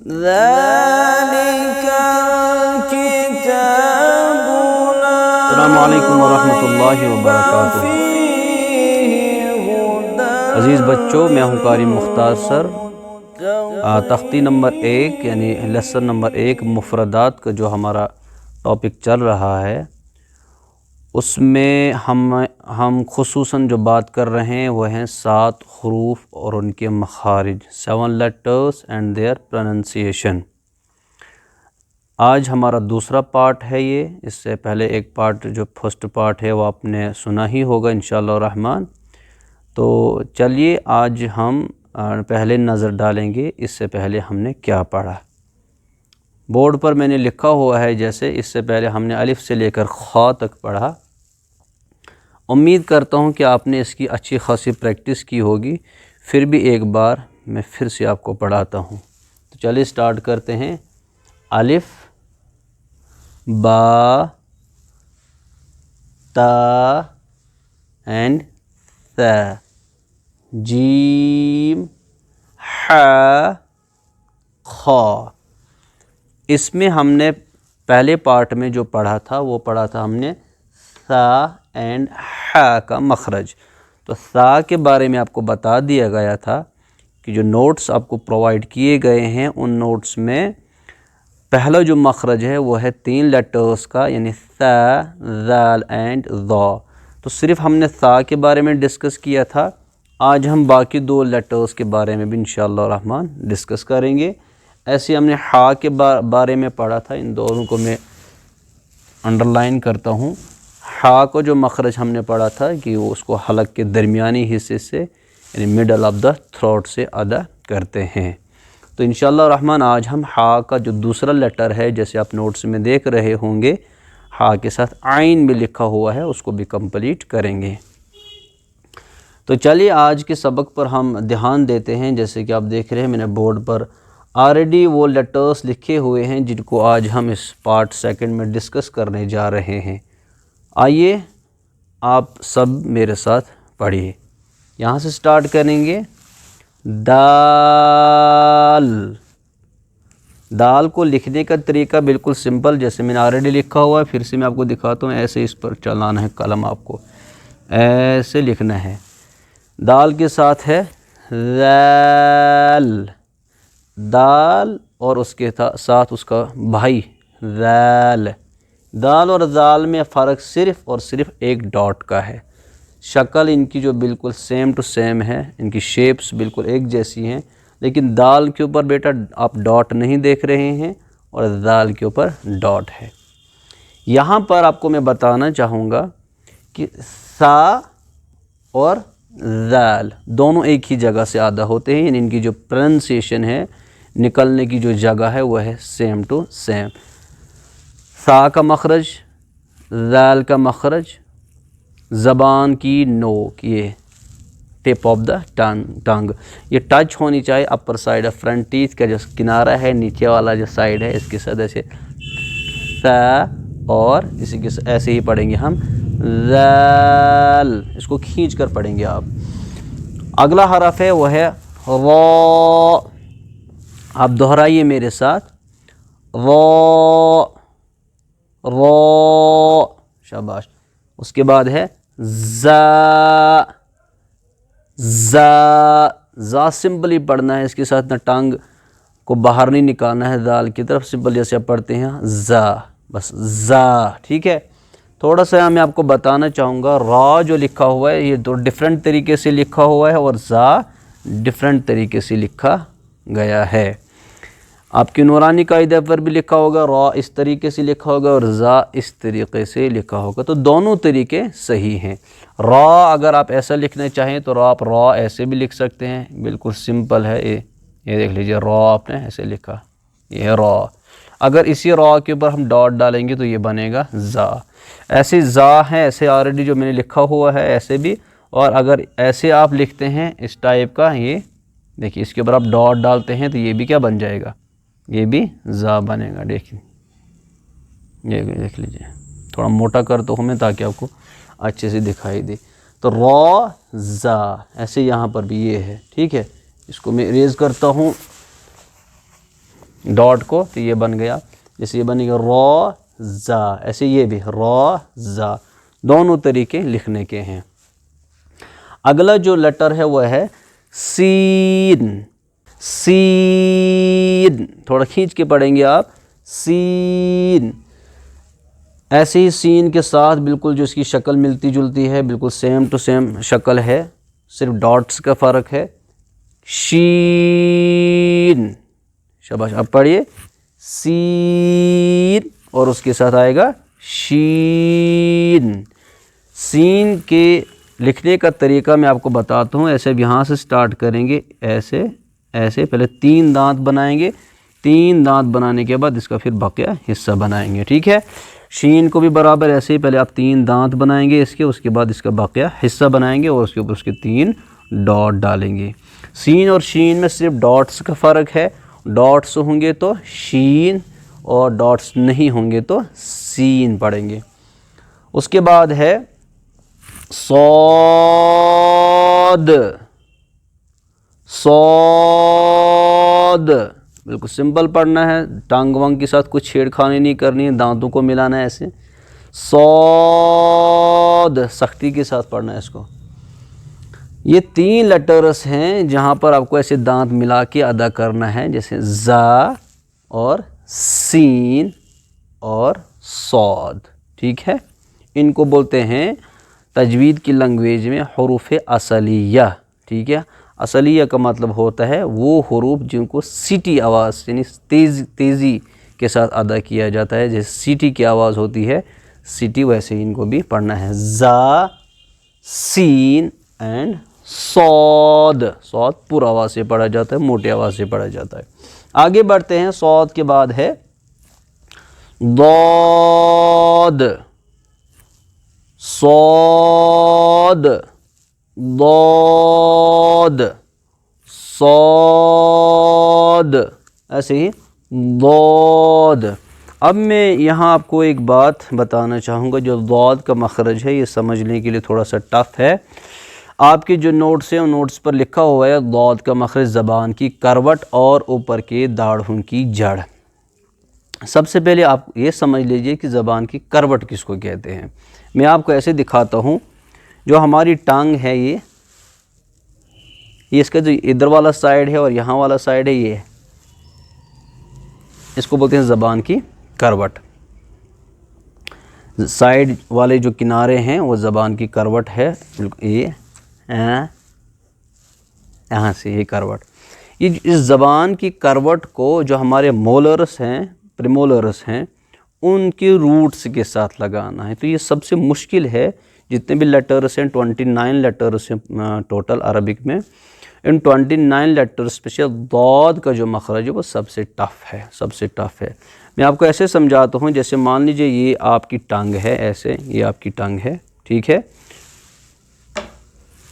السلام علیکم ورحمۃ اللہ وبرکاتہ۔ عزیز بچوں، میں ہوں قاری مختار سر۔ تختی نمبر 1 یعنی لیسن نمبر 1 مفردات کا جو ہمارا ٹاپک چل رہا ہے، اس میں ہم خصوصاً جو بات کر رہے ہیں وہ ہیں 7 حروف اور ان کے مخارج، 7 لیٹرز اینڈ دیئر پروننسیشن۔ آج ہمارا دوسرا پارٹ ہے یہ۔ اس سے پہلے ایک پارٹ جو فرسٹ پارٹ ہے وہ آپ نے سنا ہی ہوگا انشاءاللہ الرحمن۔ تو چلیے آج ہم پہلے نظر ڈالیں گے اس سے پہلے ہم نے کیا پڑھا۔ بورڈ پر میں نے لکھا ہوا ہے، جیسے اس سے پہلے ہم نے الف سے لے کر خا تک پڑھا۔ امید کرتا ہوں کہ آپ نے اس کی اچھی خاصی پریکٹس کی ہوگی، پھر بھی ایک بار میں پھر سے آپ کو پڑھاتا ہوں۔ تو چلیے سٹارٹ کرتے ہیں۔ الف، با، تا اینڈ ثا، جیم، ح، خا۔ اس میں ہم نے پہلے پارٹ میں جو پڑھا تھا وہ پڑھا تھا ہم نے ثا اینڈ ح کا مخرج۔ تو ثا کے بارے میں آپ کو بتا دیا گیا تھا کہ جو نوٹس آپ کو پرووائڈ کیے گئے ہیں ان نوٹس میں پہلا جو مخرج ہے وہ ہے 3 لیٹرز کا، یعنی ثا، ذال اینڈ ظا۔ تو صرف ہم نے ثا کے بارے میں ڈسکس کیا تھا، آج ہم باقی 2 لیٹرز کے بارے میں بھی انشاءاللہ الرحمن ڈسکس کریں گے۔ ایسے ہم نے ہا کے بارے میں پڑھا تھا، ان دونوں کو میں انڈر لائن کرتا ہوں۔ ہا کو جو مخرج ہم نے پڑھا تھا کہ وہ اس کو حلق کے درمیانی حصے سے یعنی مڈل آف دا تھروٹ سے ادا کرتے ہیں۔ تو انشاءاللہ الرحمن آج ہم ہا کا جو دوسرا لیٹر ہے، جیسے آپ نوٹس میں دیکھ رہے ہوں گے، ہا کے ساتھ عین بھی لکھا ہوا ہے، اس کو بھی کمپلیٹ کریں گے۔ تو چلیے آج کے سبق پر ہم دھیان دیتے ہیں۔ جیسے کہ آپ دیکھ رہے ہیں میں نے بورڈ پر آلریڈی وہ لیٹرز لکھے ہوئے ہیں جن کو آج ہم اس پارٹ 2 میں ڈسکس کرنے جا رہے ہیں۔ آئیے آپ سب میرے ساتھ پڑھیے۔ یہاں سے سٹارٹ کریں گے۔ دال۔ دال کو لکھنے کا طریقہ بالکل سمپل، جیسے میں نے آلریڈی لکھا ہوا ہے، پھر سے میں آپ کو دکھاتا ہوں۔ ایسے اس پر چلانا ہے قلم، آپ کو ایسے لکھنا ہے۔ دال کے ساتھ ہے ذال، دال اور اس کے ساتھ اس کا بھائی ذال۔ دال اور ذال میں فرق صرف اور صرف ایک ڈاٹ کا ہے۔ شکل ان کی جو بالکل سیم ٹو سیم ہے، ان کی شیپس بالکل ایک جیسی ہیں، لیکن دال کے اوپر بیٹا آپ ڈاٹ نہیں دیکھ رہے ہیں اور ذال کے اوپر ڈاٹ ہے۔ یہاں پر آپ کو میں بتانا چاہوں گا کہ سا اور ذال دونوں ایک ہی جگہ سے ادا ہوتے ہیں، یعنی ان کی جو پروننسیشن ہے، نکلنے کی جو جگہ ہے وہ ہے سیم ٹو سیم۔ سا کا مخرج، ذال کا مخرج، زبان کی نوک، یہ ٹپ آف دا ٹنگ، یہ ٹچ ہونی چاہیے اپر سائڈ آف فرنٹ ٹیتھ کا جو کنارہ ہے، نیچے والا جو سائڈ ہے، اس کے ساتھ ایسے سا، اور اسی کے ایسے ہی پڑھیں گے ہم ذال، اس کو کھینچ کر پڑھیں گے آپ۔ اگلا حرف ہے وہ ہے را۔ آپ دہرائیے میرے ساتھ، را، را، شاباش۔ اس کے بعد ہے زا، زا، زا سمپلی پڑھنا ہے، اس کے ساتھ نہ ٹانگ کو باہر نہیں نکالنا ہے ذال کی طرف، سمپل جیسے آپ پڑھتے ہیں زا، بس زا، ٹھیک ہے۔ تھوڑا سا میں آپ کو بتانا چاہوں گا، را جو لکھا ہوا ہے یہ تو ڈیفرنٹ طریقے سے لکھا ہوا ہے، اور زا ڈیفرنٹ طریقے سے لکھا گیا ہے۔ آپ کی نورانی قاعدہ پر بھی لکھا ہوگا، را اس طریقے سے لکھا ہوگا اور زا اس طریقے سے لکھا ہوگا، تو دونوں طریقے صحیح ہیں۔ را اگر آپ ایسا لکھنا چاہیں تو آپ را ایسے بھی لکھ سکتے ہیں، بالکل سمپل ہے یہ دیکھ لیجئے، را آپ نے ایسے لکھا، یہ ہے را۔ اگر اسی را کے اوپر ہم ڈاٹ ڈالیں گے تو یہ بنے گا زا۔ ایسے زا ہے، ایسے آلریڈی جو میں نے لکھا ہوا ہے ایسے بھی، اور اگر ایسے آپ لکھتے ہیں اس ٹائپ کا، یہ دیکھیے اس کے اوپر آپ ڈاٹ ڈالتے ہیں تو یہ بھی کیا بن جائے گا، یہ بھی زا بنے گا۔ دیکھیں یہ دیکھ لیجئے، تھوڑا موٹا کرتا ہوں میں تاکہ آپ کو اچھے سے دکھائی دے۔ تو را، زا، ایسے یہاں پر بھی یہ ہے، ٹھیک ہے۔ اس کو میں اریز کرتا ہوں۔ ڈاٹ کو تو یہ بن گیا، جیسے یہ بنے گا رو زا، ایسے یہ بھی رو زا، دونوں طریقے لکھنے کے ہیں۔ اگلا جو لیٹر ہے وہ ہے سین، سین تھوڑا کھینچ کے پڑھیں گے آپ، سین۔ ایسے ہی سین کے ساتھ بالکل جو اس کی شکل ملتی جلتی ہے، بالکل سیم ٹو سیم شکل ہے، صرف ڈاٹس کا فرق ہے، شین۔ شاباش، اب پڑھیے سین اور اس کے ساتھ آئے گا شین۔ سین کے لکھنے کا طریقہ میں آپ کو بتاتا ہوں، ایسے اب یہاں سے سٹارٹ کریں گے، ایسے ایسے پہلے 3 دانت بنائیں گے، 3 دانت بنانے کے بعد اس کا پھر بقیہ حصہ بنائیں گے، ٹھیک ہے۔ شین کو بھی برابر ایسے ہی پہلے آپ 3 دانت بنائیں گے اس کے بعد اس کا بقیہ حصہ بنائیں گے اور اس کے اوپر اس کے 3 ڈاٹ ڈالیں گے۔ سین اور شین میں صرف ڈاٹس کا فرق ہے، ڈاٹس ہوں گے تو شین اور ڈاٹس نہیں ہوں گے تو سین پڑھیں گے۔ اس کے بعد ہے صاد، صاد بالکل سمپل پڑھنا ہے، ٹانگ وانگ کے ساتھ کچھ چھیڑ خانی نہیں کرنی ہے، دانتوں کو ملانا ہے ایسے، صاد سختی کے ساتھ پڑھنا ہے اس کو۔ یہ 3 لیٹرز ہیں جہاں پر آپ کو ایسے دانت ملا کے ادا کرنا ہے، جیسے زا اور سین اور صاد، ٹھیک ہے۔ ان کو بولتے ہیں تجوید کی لنگویج میں حروف اصلیہ، ٹھیک ہے۔ اصلیہ کا مطلب ہوتا ہے وہ حروف جن کو سیٹی آواز یعنی تیزی کے ساتھ ادا کیا جاتا ہے، جیسے سیٹی کی آواز ہوتی ہے سیٹی، ویسے ان کو بھی پڑھنا ہے، زا، سین اینڈ صاد۔ صاد پر آواز سے پڑھا جاتا ہے، موٹی آواز سے پڑھا جاتا ہے۔ آگے بڑھتے ہیں، صاد کے بعد ہے ضاد، صاد، ضاد، صاد، ایسے ہی ضاد۔ اب میں یہاں آپ کو ایک بات بتانا چاہوں گا، جو ضاد کا مخرج ہے یہ سمجھنے کے لیے تھوڑا سا ٹف ہے۔ آپ کے جو نوٹس ہیں ان نوٹس پر لکھا ہوا ہے ضاد کا مخرج زبان کی کروٹ اور اوپر کے داڑھوں کی جڑ۔ سب سے پہلے آپ یہ سمجھ لیجئے کہ زبان کی کروٹ کس کو کہتے ہیں۔ میں آپ کو ایسے دکھاتا ہوں، جو ہماری ٹانگ ہے یہ اس کا جو ادھر والا سائیڈ ہے اور یہاں والا سائیڈ ہے، یہ اس کو بولتے ہیں زبان کی کروٹ۔ سائیڈ والے جو کنارے ہیں وہ زبان کی کروٹ ہے، یہ یہاں سے یہ کروٹ۔ یہ اس زبان کی کروٹ کو جو ہمارے مولرس ہیں، پریمولرس ہیں، ان کے روٹس کے ساتھ لگانا ہے۔ تو یہ سب سے مشکل ہے، جتنے بھی لیٹرس ہیں 29 لیٹرس ہیں ٹوٹل عربک میں، ان 29 لیٹرس میں سے ضاد کا جو مخرج ہے وہ سب سے ٹف ہے، سب سے ٹف ہے۔ میں آپ کو ایسے سمجھاتا ہوں، جیسے مان لیجئے یہ آپ کی ٹنگ ہے، ایسے یہ آپ کی ٹنگ ہے، ٹھیک ہے،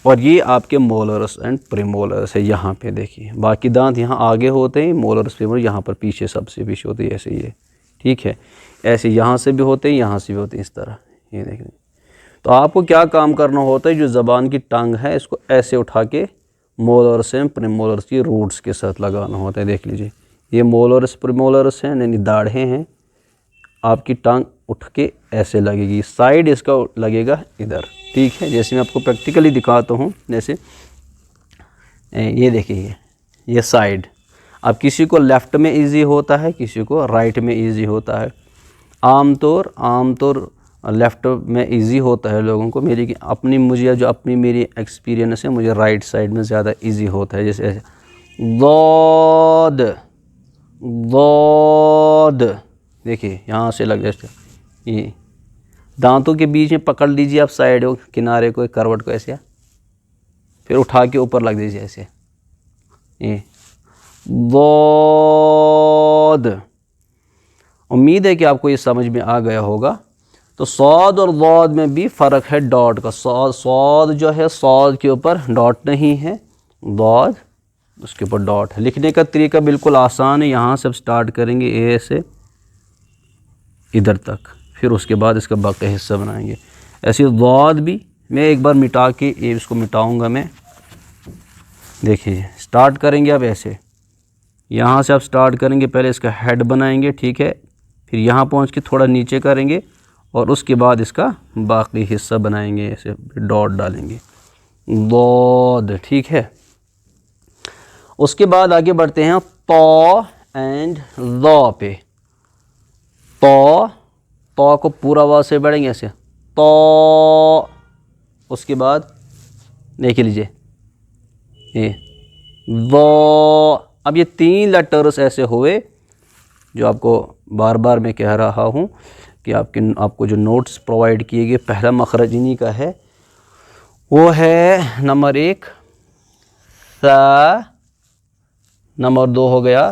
اور یہ آپ کے مولرس اینڈ پریمولرس ہے۔ یہاں پہ دیکھیے باقی دانت یہاں آگے ہوتے ہیں، مولرس پریمولرس یہاں پر پیچھے، سب سے پیچھے ہوتے ہیں، ایسے یہ، ٹھیک ہے، ایسے یہاں سے بھی ہوتے ہیں، یہاں سے بھی ہوتے ہیں، اس طرح یہ دیکھیں۔ تو آپ کو کیا کام کرنا ہوتا ہے، جو زبان کی ٹنگ ہے اس کو ایسے اٹھا کے مولرس اینڈ پریمولرس کی روٹس کے ساتھ لگانا ہوتا ہے۔ دیکھ لیجئے یہ مولرس پریمولرس ہیں، یعنی داڑھیں ہیں، آپ کی ٹانگ اٹھ کے ایسے لگے گی، سائیڈ اس کا لگے گا ادھر، ٹھیک ہے۔ جیسے میں آپ کو پریکٹیکلی دکھاتا ہوں، جیسے یہ دیکھیے یہ سائیڈ، اب کسی کو لیفٹ میں ایزی ہوتا ہے، کسی کو رائٹ میں ایزی ہوتا ہے۔ عام طور لیفٹ میں ایزی ہوتا ہے لوگوں کو، میری میری ایکسپیرینس ہے، مجھے رائٹ سائیڈ میں زیادہ ایزی ہوتا ہے۔ جیسے ضاد، ضاد، دیکھیے یہاں سے لگ جائے، یہ دانتوں کے بیچ میں پکڑ لیجیے آپ سائیڈ کنارے کو، کروٹ کو ایسے، پھر اٹھا کے اوپر لگ دیجیے ایسے، یہ ضاد۔ امید ہے کہ آپ کو یہ سمجھ میں آ گیا ہوگا۔ تو صاد اور ضاد میں بھی فرق ہے ڈاٹ کا۔ صاد جو ہے، صاد کے اوپر ڈاٹ نہیں ہے، ضاد اس کے اوپر ڈاٹ ہے۔ لکھنے کا طریقہ بالکل آسان ہے، یہاں سے سٹارٹ کریں گے اے سے ادھر تک، پھر اس کے بعد اس کا باقی حصہ بنائیں گے۔ ایسے ضاد بھی میں ایک بار مٹا کے اس کو مٹاؤں گا میں، دیکھیے سٹارٹ کریں گے اب ایسے، یہاں سے آپ سٹارٹ کریں گے، پہلے اس کا ہیڈ بنائیں گے، ٹھیک ہے، پھر یہاں پہنچ کے تھوڑا نیچے کریں گے اور اس کے بعد اس کا باقی حصہ بنائیں گے، ایسے ڈاٹ ڈالیں گے، ضاد، ٹھیک ہے۔ اس کے بعد آگے بڑھتے ہیں طا اینڈ ضا پہ۔ طا کو پورا واو سے پڑھیں گے ایسے طا، اس کے بعد دیکھ لیجئے یہ ضا۔ اب یہ 3 لیٹرز ایسے ہوئے جو آپ کو بار بار میں کہہ رہا ہوں کہ آپ کو جو نوٹس پرووائڈ کیے گئے، پہلا مخرج انہی کا ہے، وہ ہے نمبر 1 ثا، نمبر 2 ہو گیا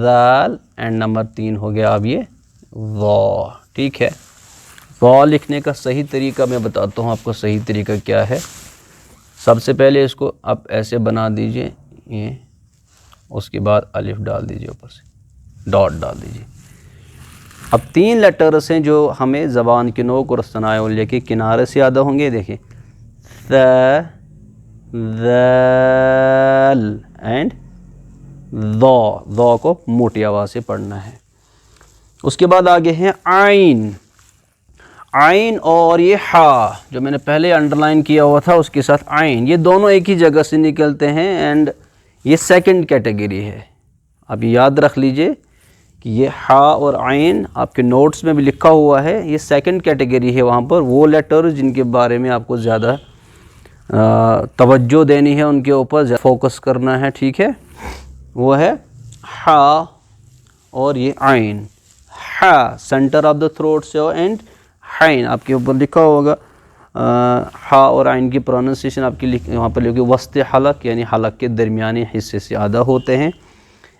ذال، اینڈ نمبر 3 ہو گیا اب یہ ضا، ٹھیک ہے۔ ضا لکھنے کا صحیح طریقہ میں بتاتا ہوں آپ کو، صحیح طریقہ کیا ہے۔ سب سے پہلے اس کو آپ ایسے بنا دیجئے یہ، اس کے بعد الف ڈال دیجئے، اوپر سے ڈاٹ ڈال دیجئے۔ اب 3 لیٹرز ہیں جو ہمیں زبان کے نوک اور ثنائے علیہ کے کنارے سے یاد ہوں گے، دیکھیں ثا، ذال اینڈ ضا۔ ضا کو موٹی آواز سے پڑھنا ہے۔ اس کے بعد آگے ہیں عین، عین اور یہ ہا جو میں نے پہلے انڈرلائن کیا ہوا تھا اس کے ساتھ عین، یہ دونوں ایک ہی جگہ سے نکلتے ہیں اینڈ یہ سیکنڈ کیٹیگری ہے۔ اب یاد رکھ لیجئے کہ یہ ہا اور عین آپ کے نوٹس میں بھی لکھا ہوا ہے، یہ سیکنڈ کیٹیگری ہے۔ وہاں پر وہ لیٹر جن کے بارے میں آپ کو زیادہ توجہ دینی ہے، ان کے اوپر فوکس کرنا ہے، ٹھیک ہے، وہ ہے ہا اور یہ عین۔ ہا سینٹر آف دا تھروٹ سے اینڈ عین آپ کے اوپر لکھا ہوگا، ہا اور عین کی پروننسیشن آپ کی وہاں پر لکھی وسط حلق، یعنی حلق کے درمیانی حصے سے ادا ہوتے ہیں۔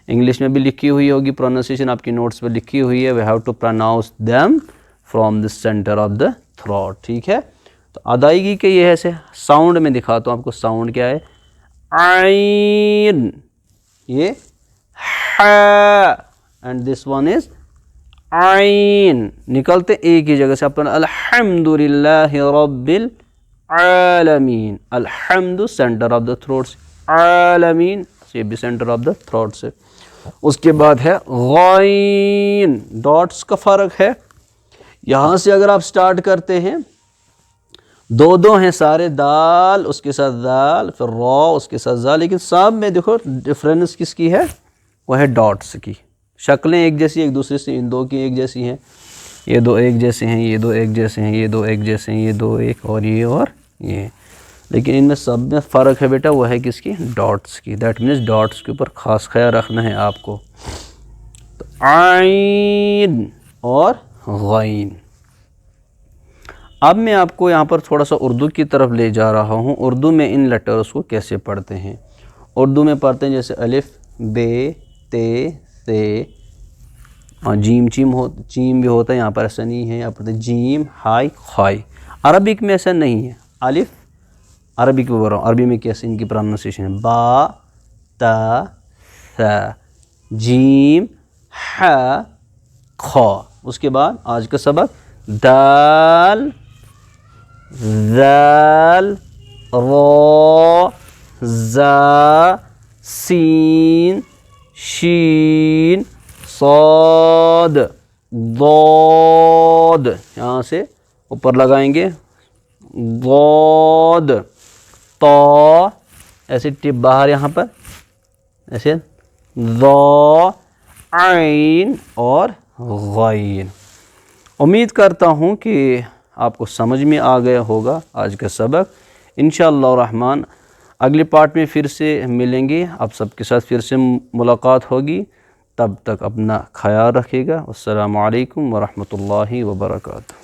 انگلش میں بھی لکھی ہوئی ہوگی پروننسیشن، آپ کی نوٹس پہ لکھی ہوئی ہے، we have to pronounce them from the centre of the throat, ٹھیک ہے۔ تو ادائیگی کے یہ ایسے ساؤنڈ میں دکھاتا ہوں آپ کو، ساؤنڈ کیا ہے، عین، یہ ہا، اینڈ دس ون از عین، نکلتے ایک ہی جگہ سے۔ اپنا الحمدللہ رب العالمین، الحمد سینٹر آف دا تھروٹ، عالمین یہ بھی سینٹر آف دا تھروٹ سے۔ اس کے بعد ہے غین، ڈاٹس کا فرق ہے، یہاں سے اگر آپ سٹارٹ کرتے ہیں 2 ہیں سارے، دال اس کے ساتھ دال، پھر را اس کے ساتھ زا، لیکن سب میں دیکھو ڈفرینس کس کی ہے، وہ ہے ڈاٹس کی۔ شکلیں ایک جیسی ایک دوسرے سے، ان 2 کی ایک جیسی ہیں، یہ 2 ایک جیسے ہیں، یہ 2 ایک جیسے ہیں، یہ 2 ایک جیسے ہیں، یہ 2 ایک، اور یہ، لیکن ان میں سب میں فرق ہے بیٹا، وہ ہے کس کی، ڈاٹس کی۔ دیٹ مینس ڈاٹس کے اوپر خاص خیال رکھنا ہے آپ کو۔ تو عین اور غین۔ اب میں آپ کو یہاں پر تھوڑا سا اردو کی طرف لے جا رہا ہوں، اردو میں ان لیٹرز کو کیسے پڑھتے ہیں۔ اردو میں پڑھتے ہیں جیسے الف، بے، تے، سے، جیم چیم بھی ہوتا ہے، یہاں پر ایسا نہیں ہے، یہاں پر جیم، ہائی، خائی۔ عربک میں ایسا نہیں ہے، الف عربک میں بول رہا ہوں، عربی میں کیسے ان کی پروننسیشن ہے، با، تا، ثا، جیم، ہا، خا۔ اس کے بعد آج کا سبق دال، ذال، را، زا، سین، شین، صاد، ضاد، یہاں سے اوپر لگائیں گے ضاد، طا، ایسے ٹپ باہر یہاں پر ایسے، ضا، عین اور غین۔ امید کرتا ہوں کہ آپ کو سمجھ میں آ گیا ہوگا آج کا سبق۔ انشاءاللہ الرحمن اگلے پارٹ میں پھر سے ملیں گے، آپ سب کے ساتھ پھر سے ملاقات ہوگی، تب تک اپنا خیال رکھیے گا۔ السلام علیکم ورحمۃ اللہ وبرکاتہ۔